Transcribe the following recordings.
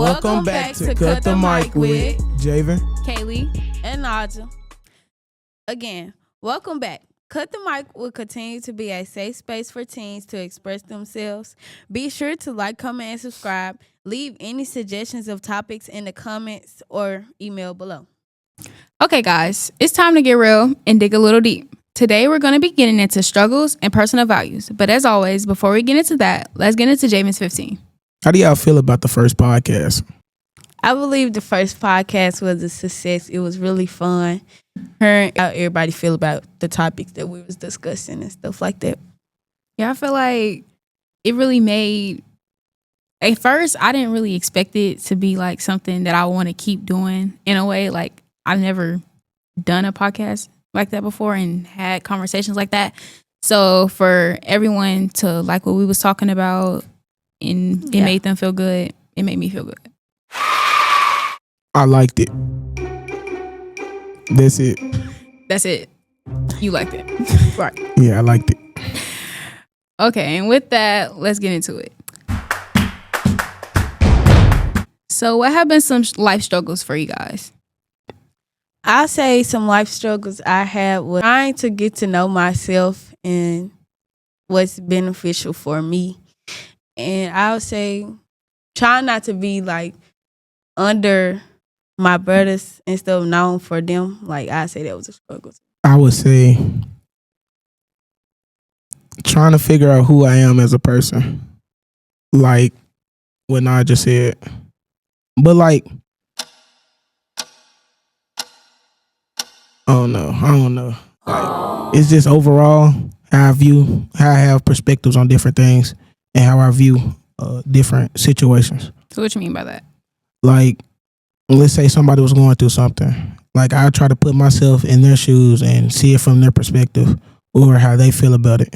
Welcome back to Cut the Mic with Javen, Kaylee, and Naja. Again, welcome back. Cut the Mic will continue to be a safe space for teens to express themselves. Be sure to like, comment, and subscribe. Leave any suggestions of topics in the comments or email below. Okay, guys, it's time to get real and dig a little deep. Today, we're going to be getting into struggles and personal values. But as always, before we get into that, let's get into Javen's 15. How do y'all feel about the first podcast? I believe the first podcast was a success. It was really fun. Hearing how everybody feel about the topics that we was discussing and stuff like that. Yeah, I feel like it really made... At first, I didn't really expect it to be like something that I want to keep doing in a way. Like, I've never done a podcast like that before and had conversations like that. So for everyone to like what we was talking about and it made them feel good, it made me feel good. I liked it. That's it. That's it. You liked it. Right. Yeah, I liked it. Okay, and with that, let's get into it. So what have been some life struggles for you guys? I say some life struggles I had was trying to get to know myself and what's beneficial for me. And I would say trying not to be like under my brothers and stuff, known for them. Like I say that was a struggle. I would say trying to figure out who I am as a person. Like what Naja said. But like, I don't know. Like, it's just overall how I have perspectives on different things and how I view different situations. So what you mean by that? Like, let's say somebody was going through something. Like, I try to put myself in their shoes and see it from their perspective or how they feel about it.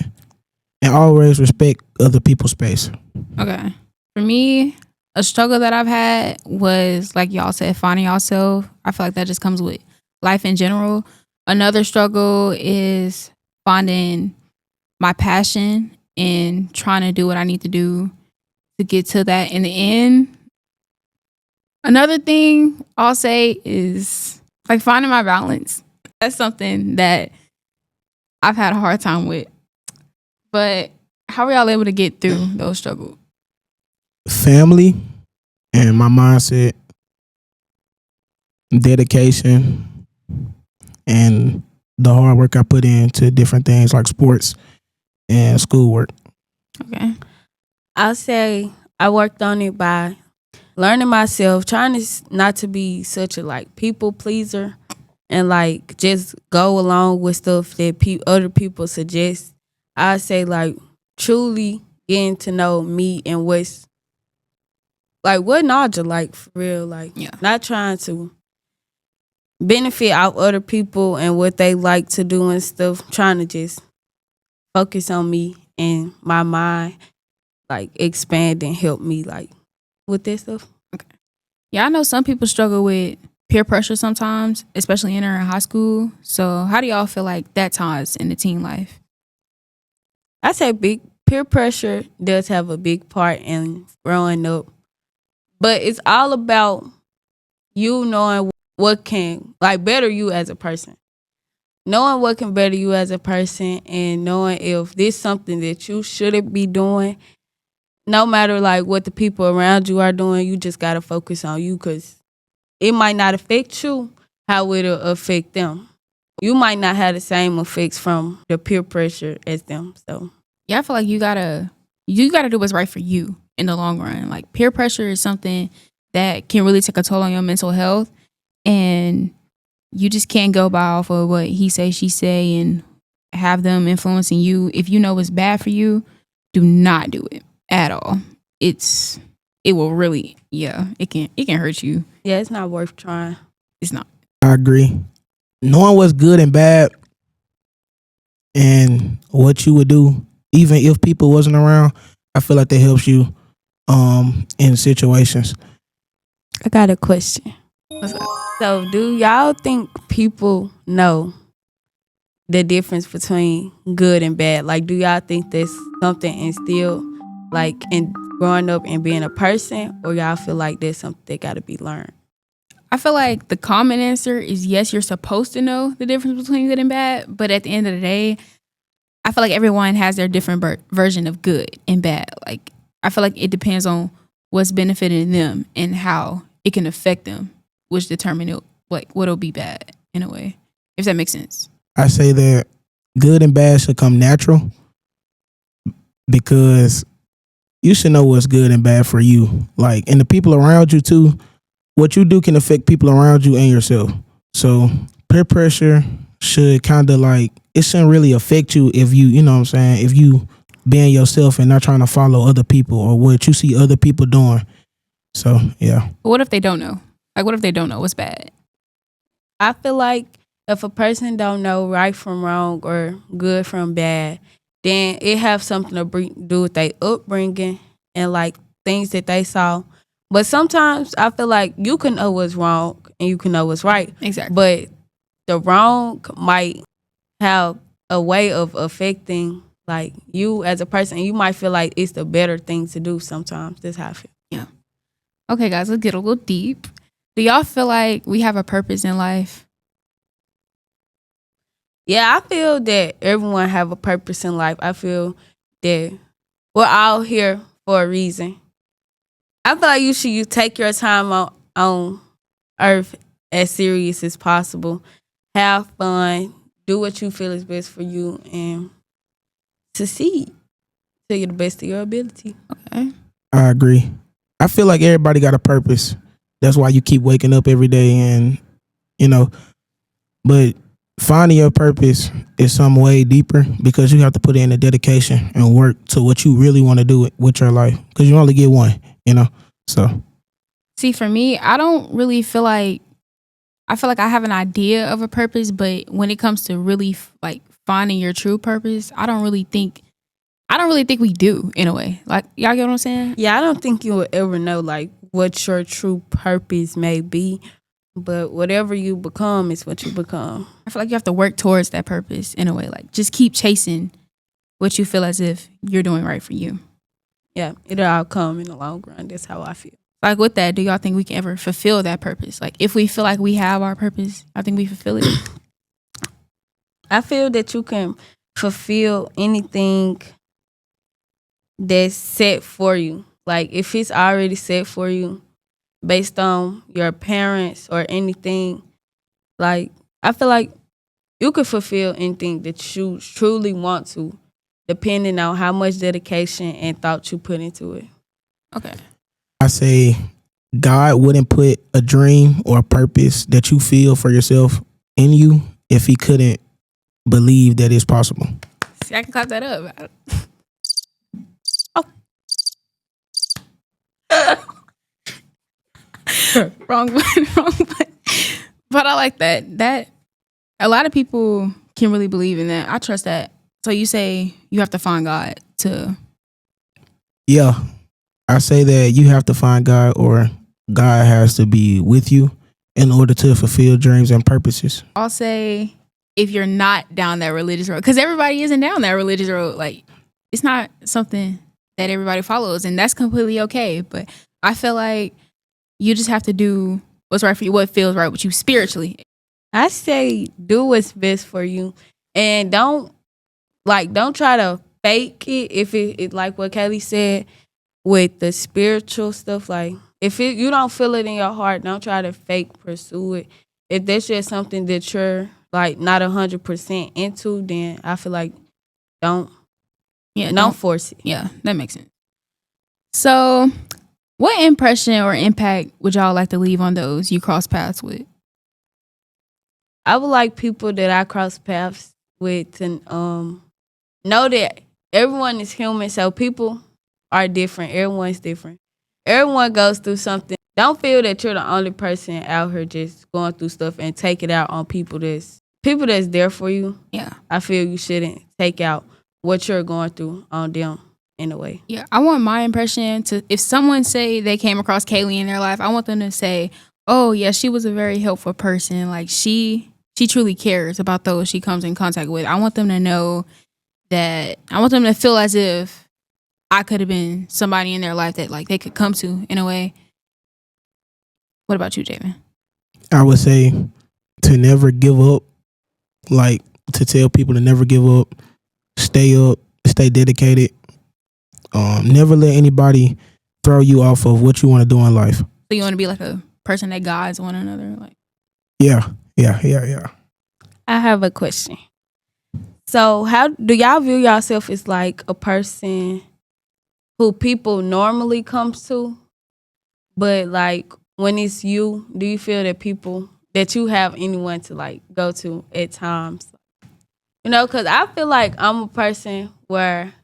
And always respect other people's space. Okay. For me, a struggle that I've had was, like y'all said, finding yourself. I feel like that just comes with life in general. Another struggle is finding my passion and trying to do what I need to do to get to that in the end. Another thing I'll say is like finding my balance. That's something that I've had a hard time with. But how are y'all able to get through those struggles? Family and my mindset, dedication, and the hard work I put into different things like sports and schoolwork. Okay. I'll say I worked on it by learning myself, trying to not to be such a like people pleaser and like just go along with stuff that other people suggest. I say like truly getting to know me and what's like what Naja like for real, like not trying to benefit out other people and what they like to do and stuff. Trying to just focus on me and my mind, like expand and help me like with this stuff. Okay. Yeah, I know some people struggle with peer pressure sometimes, especially entering high school. So how do y'all feel like that ties in the teen life? I say big peer pressure does have a big part in growing up. But it's all about you knowing what can like better you as a person. Knowing what can better you as a person and knowing if this is something that you shouldn't be doing. No matter like what the people around you are doing, you just gotta focus on you because it might not affect you how it'll affect them. You might not have the same effects from the peer pressure as them. So yeah, I feel like you gotta do what's right for you in the long run. Like peer pressure is something that can really take a toll on your mental health, and you just can't go by off of what he say, she say, and have them influencing you. If you know it's bad for you, do not do it at all. It will really, it can hurt you. Yeah, it's not worth trying. It's not. I agree. Knowing what's good and bad and what you would do, even if people wasn't around, I feel like that helps you in situations. I got a question. What's up? So do y'all think people know the difference between good and bad? Like, do y'all think there's something instilled, like, in growing up and being a person, or y'all feel like there's something that got to be learned? I feel like the common answer is yes, you're supposed to know the difference between good and bad. But at the end of the day, I feel like everyone has their different version of good and bad. Like, I feel like it depends on what's benefiting them and how it can affect them, which determine it, like what'll be bad in a way, if that makes sense. I say that good and bad should come natural because you should know what's good and bad for you. Like, and the people around you too. What you do can affect people around you and yourself. So peer pressure should kind of like, it shouldn't really affect you if you know what I'm saying, if you being yourself and not trying to follow other people or what you see other people doing. So, yeah. But what if they don't know? Like, what if they don't know what's bad? I feel like if a person don't know right from wrong or good from bad, then it have something to do with their upbringing and like things that they saw. But sometimes I feel like you can know what's wrong and you can know what's right. Exactly. But the wrong might have a way of affecting like you as a person. You might feel like it's the better thing to do sometimes. That's how I feel. Yeah. Okay, guys, let's get a little deep. Do y'all feel like we have a purpose in life? Yeah, I feel that everyone have a purpose in life. I feel that we're all here for a reason. I feel like you take your time on earth as serious as possible. Have fun. Do what you feel is best for you and succeed to the best of your ability. Okay. I agree. I feel like everybody got a purpose. That's why you keep waking up every day and, you know, but finding your purpose is some way deeper because you have to put in the dedication and work to what you really want to do with your life because you only get one, you know? So. See, for me, I don't really feel like, I feel like I have an idea of a purpose, but when it comes to really like finding your true purpose, I don't really think we do in a way. Like, y'all get what I'm saying? Yeah, I don't think you will ever know like what your true purpose may be, but whatever you become is what you become. I feel like you have to work towards that purpose in a way. Like, just keep chasing what you feel as if you're doing right for you. Yeah, it'll all come in the long run. That's how I feel. Like, with that, do y'all think we can ever fulfill that purpose? Like, if we feel like we have our purpose, I think we fulfill it. I feel that you can fulfill anything that's set for you. Like, if it's already set for you based on your parents or anything, like, I feel like you could fulfill anything that you truly want to, depending on how much dedication and thought you put into it. Okay. I say God wouldn't put a dream or a purpose that you feel for yourself in you if he couldn't believe that it's possible. See, I can clap that up. Wrong button. But I like that. That a lot of people can really believe in that. I trust that. So you say you have to find God to. Yeah. I say that you have to find God or God has to be with you in order to fulfill dreams and purposes. I'll say if you're not down that religious road, because everybody isn't down that religious road. Like, it's not something that everybody follows, and that's completely okay. But I feel like you just have to do what's right for you, what feels right with you spiritually. I say do what's best for you, and don't try to fake it. If it like what Kelly said with the spiritual stuff, like if you don't feel it in your heart, don't try to fake pursue it. If that's just something that you're like not 100% into, then I feel like don't force it. Yeah, that makes sense. So, what impression or impact would y'all like to leave on those you cross paths with? I would like people that I cross paths with to know that everyone is human, so people are different. Everyone's different. Everyone goes through something. Don't feel that you're the only person out here just going through stuff and take it out on people that's there for you. Yeah. I feel you shouldn't take out what you're going through on them in a way. Yeah, I want my impression to, if someone say they came across Kaylee in their life, I want them to say, oh yeah, she was a very helpful person. Like she truly cares about those she comes in contact with. I want them to know that, I want them to feel as if I could have been somebody in their life that like they could come to in a way. What about you, Javen? I would say to never give up, like to tell people to never give up, stay dedicated. Never let anybody throw you off of what you want to do in life. So you want to be like a person that guides one another, like Yeah. I have a question. So, how do y'all view yourself as like a person who people normally comes to, but like when it's you, do you feel that people that you have anyone to like go to at times? You know, because I feel like I'm a person where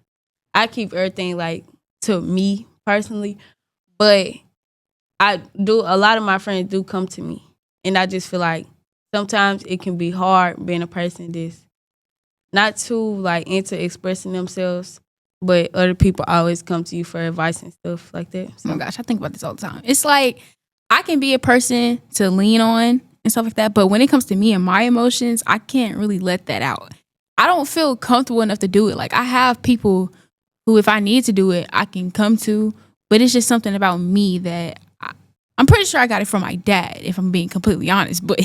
I keep everything like to me personally, but I do a lot of my friends do come to me, and I just feel like sometimes it can be hard being a person that's not too like into expressing themselves, but other people always come to you for advice and stuff like that. oh my gosh, I think about this all the time. It's like I can be a person to lean on and stuff like that, but when it comes to me and my emotions, I can't really let that out. I don't feel comfortable enough to do it. Like I have people who, if I need to do it, I can come to, but it's just something about me that I'm pretty sure I got it from my dad, if I'm being completely honest. But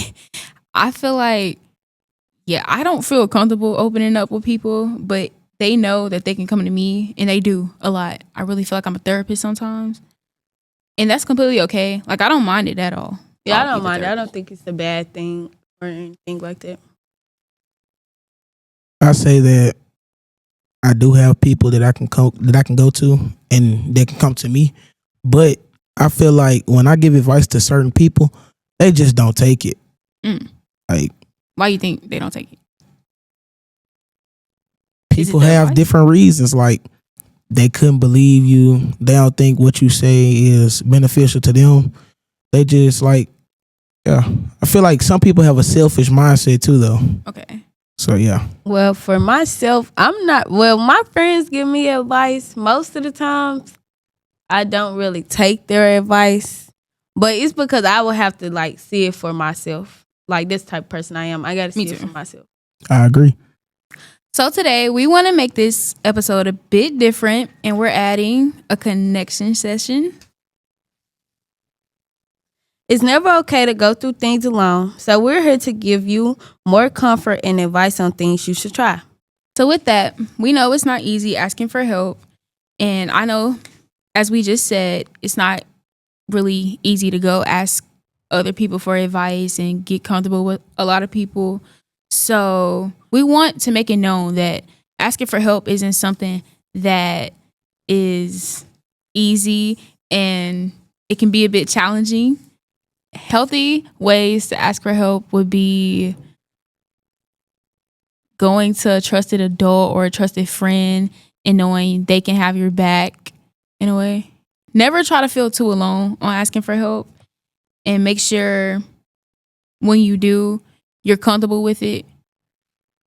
I feel like, yeah, I don't feel comfortable opening up with people, but they know that they can come to me, and they do a lot. I really feel like I'm a therapist sometimes, and that's completely okay. Like I don't mind it at all. Yeah, I I'll don't be the mind it. I therapist. don't think it's a bad thing or anything like that. I say that I do have people that I can go to and they can come to me, but I feel like when I give advice to certain people, they just don't take it. Mm. Like Why you think they don't take it? Is it people the have advice? different reasons. Like they couldn't believe you. They don't think what you say is beneficial to them. They just like, yeah. I feel like some people have a selfish mindset too, though. Okay. So yeah, Well, for myself, I'm not. Well, my friends give me advice most of the times. I don't really take their advice, but it's because I would have to like see it for myself. Like this type of person I am, I got to Me see it too. for myself. I agree. So today we want to make this episode a bit different, and we're adding a connection session. It's never okay to go through things alone, so we're here to give you more comfort and advice on things you should try. So with that, we know it's not easy asking for help, and I know, as we just said, it's not really easy to go ask other people for advice and get comfortable with a lot of people. So we want to make it known that asking for help isn't something that is easy, and it can be a bit challenging. Healthy ways to ask for help would be going to a trusted adult or a trusted friend and knowing they can have your back in a way. Never try to feel too alone on asking for help, and make sure when you do, you're comfortable with it,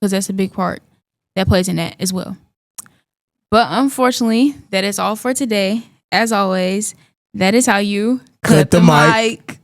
because that's a big part that plays in that as well. But unfortunately, that is all for today. As always, that is how you Cut the mic.